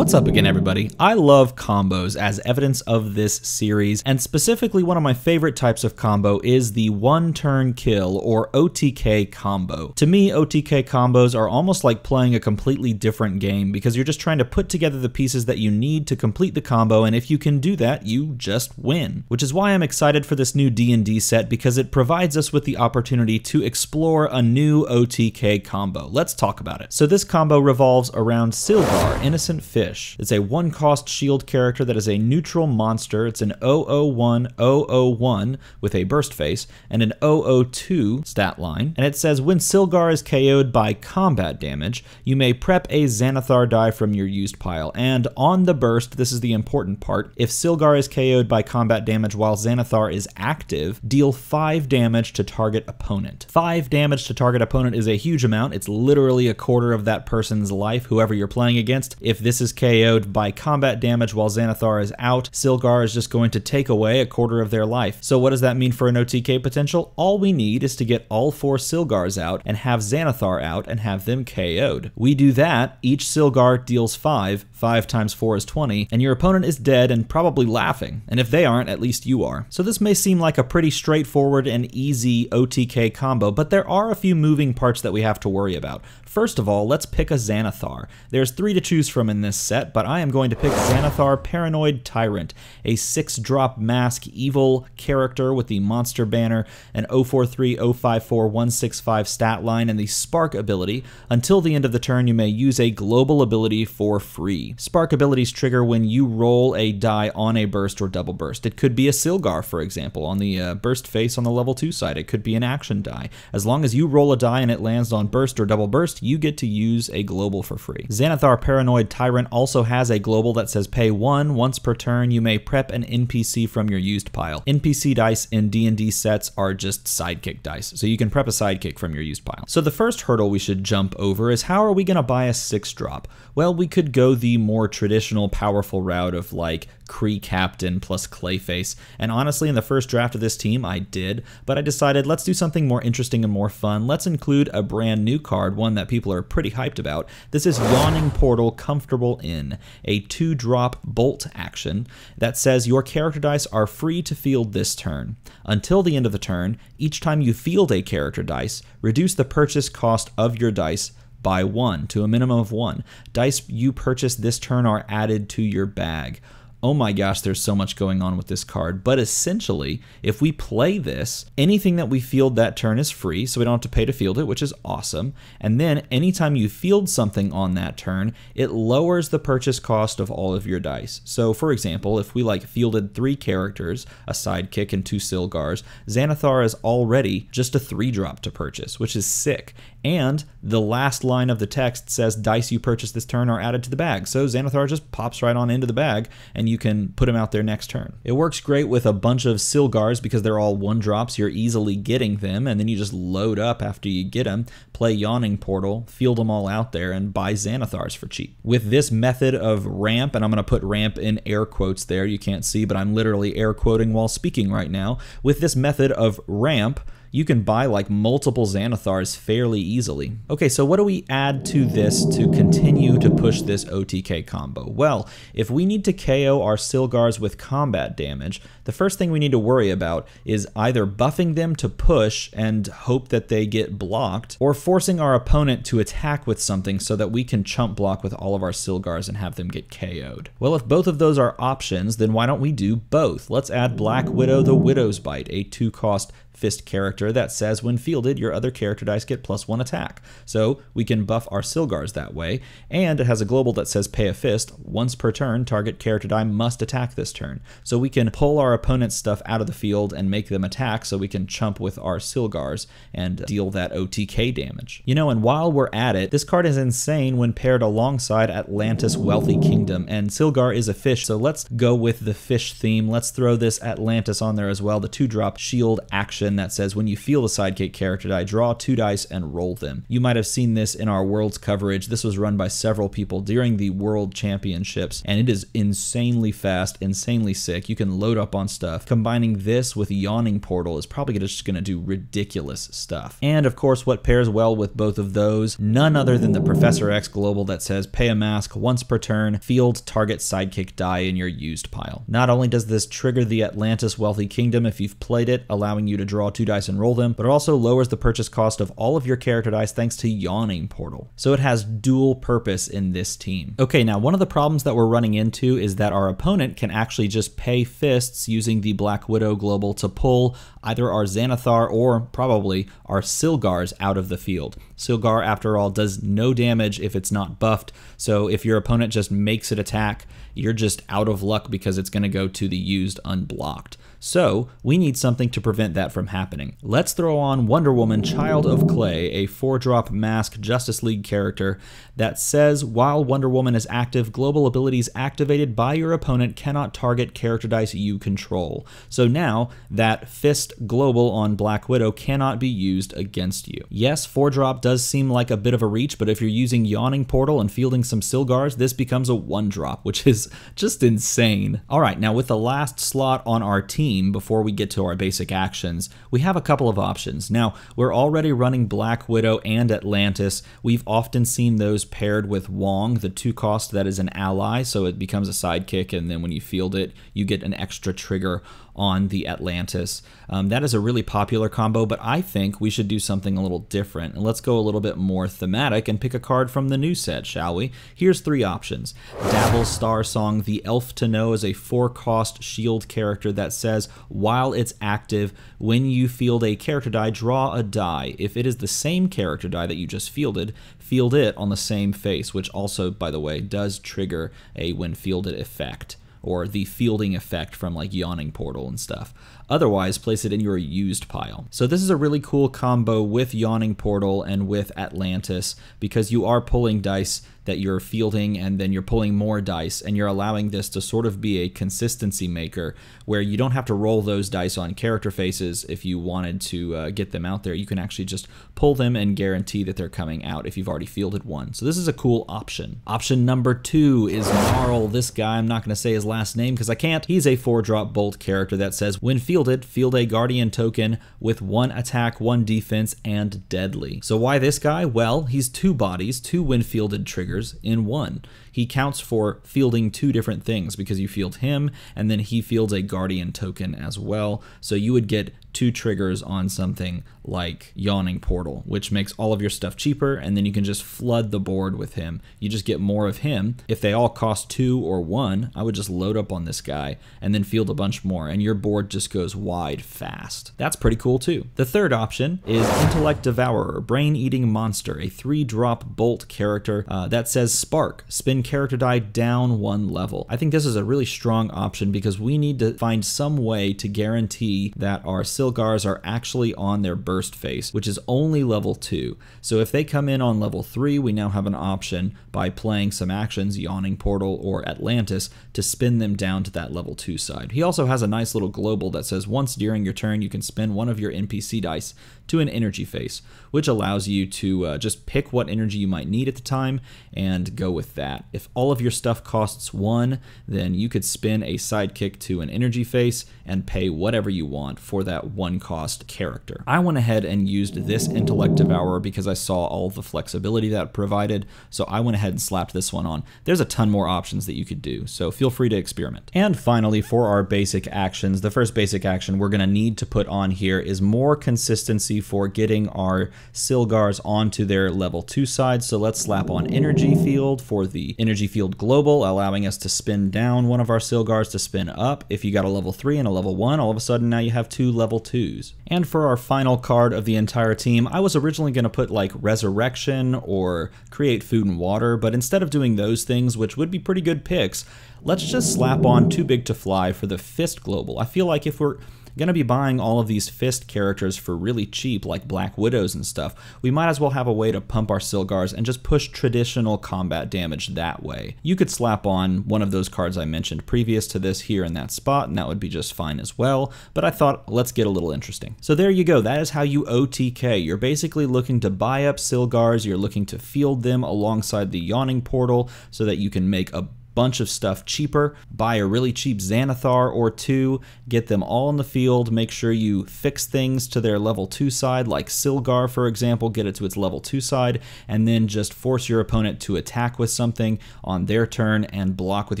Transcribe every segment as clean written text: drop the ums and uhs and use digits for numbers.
What's up again, everybody? I love combos as evidence of this series, and specifically one of my favorite types of combo is the one-turn kill, or OTK combo. To me, OTK combos are almost like playing a completely different game because you're just trying to put together the pieces that you need to complete the combo, and if you can do that, you just win. Which is why I'm excited for this new D&D set, because it provides us with the opportunity to explore a new OTK combo. Let's talk about it. So this combo revolves around Sylgar, Innocent Fish. It's a one-cost shield character that is a neutral monster. It's an 001/001 with a burst face and an 002 stat line. And it says when Sylgar is KO'd by combat damage, you may prep a Xanathar die from your used pile. And on the burst, this is the important part, if Sylgar is KO'd by combat damage while Xanathar is active, deal 5 damage to target opponent. 5 damage to target opponent is a huge amount. It's literally a quarter of that person's life, whoever you're playing against. If this is KO'd by combat damage while Xanathar is out, Sylgar is just going to take away a quarter of their life. So what does that mean for an OTK potential? All we need is to get all 4 Sylgars out and have Xanathar out and have them KO'd. We do that, each Sylgar deals 5 times 4 is 20, and your opponent is dead and probably laughing. And if they aren't, at least you are. So this may seem like a pretty straightforward and easy OTK combo, but there are a few moving parts that we have to worry about. First of all, let's pick a Xanathar. There's 3 to choose from in this set, but I am going to pick Xanathar Paranoid Tyrant, a 6-drop mask evil character with the monster banner, an 043-054-165 stat line, and the Spark ability. Until the end of the turn, you may use a global ability for free. Spark abilities trigger when you roll a die on a burst or double burst. It could be a Sylgar, for example, on the burst face on the level 2 side. It could be an action die. As long as you roll a die and it lands on burst or double burst, you get to use a global for free. Xanathar Paranoid Tyrant also has a global that says pay 1 once per turn. You may prep an NPC from your used pile. NPC dice in D&D sets are just sidekick dice, so you can prep a sidekick from your used pile. So the first hurdle we should jump over is how are we going to buy a 6-drop? Well, we could go the more traditional powerful route of like Kree Captain plus Clayface, and honestly in the first draft of this team I did, but I decided let's do something more interesting and more fun. Let's include a brand new card, one that people are pretty hyped about. This is Yawning Portal Comfortable Inn, a 2-drop bolt action that says your character dice are free to field this turn. Until the end of the turn, each time you field a character dice, reduce the purchase cost of your dice by 1 to a minimum of 1. Dice you purchase this turn are added to your bag. Oh my gosh, there's so much going on with this card, but essentially, if we play this, anything that we field that turn is free, so we don't have to pay to field it, which is awesome. And then anytime you field something on that turn, it lowers the purchase cost of all of your dice. So for example, if we like fielded 3 characters, a sidekick and 2 Sylgars, Xanathar is already just a 3-drop to purchase, which is sick. And the last line of the text says dice you purchase this turn are added to the bag. So Xanathar just pops right on into the bag and you can put him out there next turn. It works great with a bunch of Sylgars because they're all 1-drops. You're easily getting them and then you just load up after you get them, play Yawning Portal, field them all out there, and buy Xanathars for cheap. With this method of ramp, and I'm going to put ramp in air quotes there, you can't see, but I'm literally air quoting while speaking right now. With this method of ramp, you can buy like multiple Xanathars fairly easily. Okay, so what do we add to this to continue to push this OTK combo? Well, if we need to KO our Sylgars with combat damage, the first thing we need to worry about is either buffing them to push and hope that they get blocked, or forcing our opponent to attack with something so that we can chump block with all of our Sylgars and have them get KO'd. Well, if both of those are options, then why don't we do both? Let's add Black Widow the Widow's Bite, a 2-cost fist character that says when fielded your other character dice get +1 attack. So we can buff our Sylgars that way, and it has a global that says pay a fist. Once per turn, target character die must attack this turn. So we can pull our opponent's stuff out of the field and make them attack so we can chump with our Sylgars and deal that OTK damage. You know, and while we're at it, this card is insane when paired alongside Atlantis Wealthy Kingdom, and Sylgar is a fish, so let's go with the fish theme. Let's throw this Atlantis on there as well, the 2-drop shield action action that says when you field a sidekick character die, draw 2 dice and roll them. You might have seen this in our Worlds coverage. This was run by several people during the World Championships, and it is insanely fast, insanely sick. You can load up on stuff. Combining this with Yawning Portal is probably just going to do ridiculous stuff. And of course, what pairs well with both of those? None other than the Professor X Global that says pay a mask once per turn, field target sidekick die in your used pile. Not only does this trigger the Atlantis Wealthy Kingdom if you've played it, allowing you to draw 2 dice and roll them, but it also lowers the purchase cost of all of your character dice thanks to Yawning Portal. So it has dual purpose in this team. Okay, now one of the problems that we're running into is that our opponent can actually just pay fists using the Black Widow Global to pull either our Xanathar or probably our Sylgars out of the field. Sylgar, after all, does no damage if it's not buffed, so if your opponent just makes it attack, you're just out of luck because it's going to go to the used unblocked. So we need something to prevent that from happening. Let's throw on Wonder Woman Child of Clay, a 4-drop mask Justice League character that says while Wonder Woman is active, global abilities activated by your opponent cannot target character dice you control. So now that Fist Global on Black Widow cannot be used against you. Yes, 4-drop does seem like a bit of a reach, but if you're using Yawning Portal and fielding some Sylgars, this becomes a 1-drop, which is just insane. All right, now with the last slot on our team, before we get to our basic actions, we have a couple of options. Now, we're already running Black Widow and Atlantis. We've often seen those paired with Wong, the 2-cost that is an ally, so it becomes a sidekick, and then when you field it, you get an extra trigger on the Atlantis. That is a really popular combo, but I think we should do something a little different. And let's go a little bit more thematic and pick a card from the new set, shall we? Here's 3 options. Dabble Star Song, the Elf to Know, is a 4-cost shield character that says while it's active, when you field a character die, draw a die. If it is the same character die that you just fielded, field it on the same face, which also, by the way, does trigger a when fielded effect, or the fielding effect from like Yawning Portal and stuff. Otherwise, place it in your used pile. So this is a really cool combo with Yawning Portal and with Atlantis, because you are pulling dice that you're fielding, and then you're pulling more dice, and you're allowing this to sort of be a consistency maker where you don't have to roll those dice on character faces if you wanted to get them out there. You can actually just pull them and guarantee that they're coming out if you've already fielded one. So this is a cool option. Option number 2 is Gnarl. This guy, I'm not going to say his last name because I can't. He's a 4-drop bolt character that says when fielded, field a Guardian token with 1 attack, 1 defense, and deadly. So why this guy? Well, he's 2 bodies, 2 when fielded triggers in 1. He counts for fielding 2 different things because you field him and then he fields a Guardian token as well. So you would get 2 triggers on something like Yawning Portal, which makes all of your stuff cheaper, and then you can just flood the board with him. You just get more of him. If they all cost 2 or 1, I would just load up on this guy and then field a bunch more, and your board just goes wide fast. That's pretty cool too. The third option is Intellect Devourer, Brain-Eating Monster, a 3-drop bolt character that says Spark, spin character die down 1 level. I think this is a really strong option because we need to find some way to guarantee that our Sylgars are actually on their burst phase, which is only level 2. So if they come in on level 3, we now have an option by playing some actions, Yawning Portal or Atlantis, to spin them down to that level 2 side. He also has a nice little global that says once during your turn you can spin one of your NPC dice to an energy face, which allows you to just pick what energy you might need at the time and go with that. If all of your stuff costs 1, then you could spin a sidekick to an energy face and pay whatever you want for that 1-cost character. I went ahead and used this Intellect Devourer because I saw all the flexibility that it provided, so I went ahead and slapped this one on. There's a ton more options that you could do, so feel free to experiment. And finally, for our basic actions, the first basic action we're going to need to put on here is more consistency for getting our Sylgars onto their level 2 side. So let's slap on Energy Field for the Energy Field Global, allowing us to spin down one of our Sylgars to spin up. If you got a level 3 and a level 1, all of a sudden now you have 2 level 2s. And for our final card of the entire team, I was originally going to put like Resurrection or Create Food and Water, but instead of doing those things, which would be pretty good picks, let's just slap on Too Big to Fly for the Fist Global. I feel like if we're gonna be buying all of these fist characters for really cheap, like Black Widows and stuff, we might as well have a way to pump our Sylgars and just push traditional combat damage that way. You could slap on one of those cards I mentioned previous to this here in that spot, and that would be just fine as well, but I thought, let's get a little interesting. So there you go, that is how you OTK. You're basically looking to buy up Sylgars, you're looking to field them alongside the Yawning Portal so that you can make a bunch of stuff cheaper, buy a really cheap Xanathar or two, get them all in the field, make sure you fix things to their level 2 side, like Sylgar for example, get it to its level 2 side, and then just force your opponent to attack with something on their turn and block with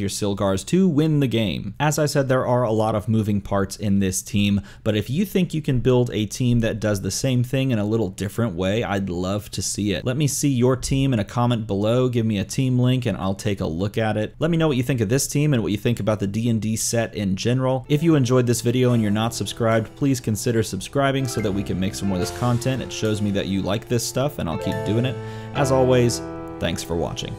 your Sylgars to win the game. As I said, there are a lot of moving parts in this team, but if you think you can build a team that does the same thing in a little different way, I'd love to see it. Let me see your team in a comment below, give me a team link and I'll take a look at it. Let me know what you think of this team and what you think about the D&D set in general. If you enjoyed this video and you're not subscribed, please consider subscribing so that we can make some more of this content. It shows me that you like this stuff and I'll keep doing it. As always, thanks for watching.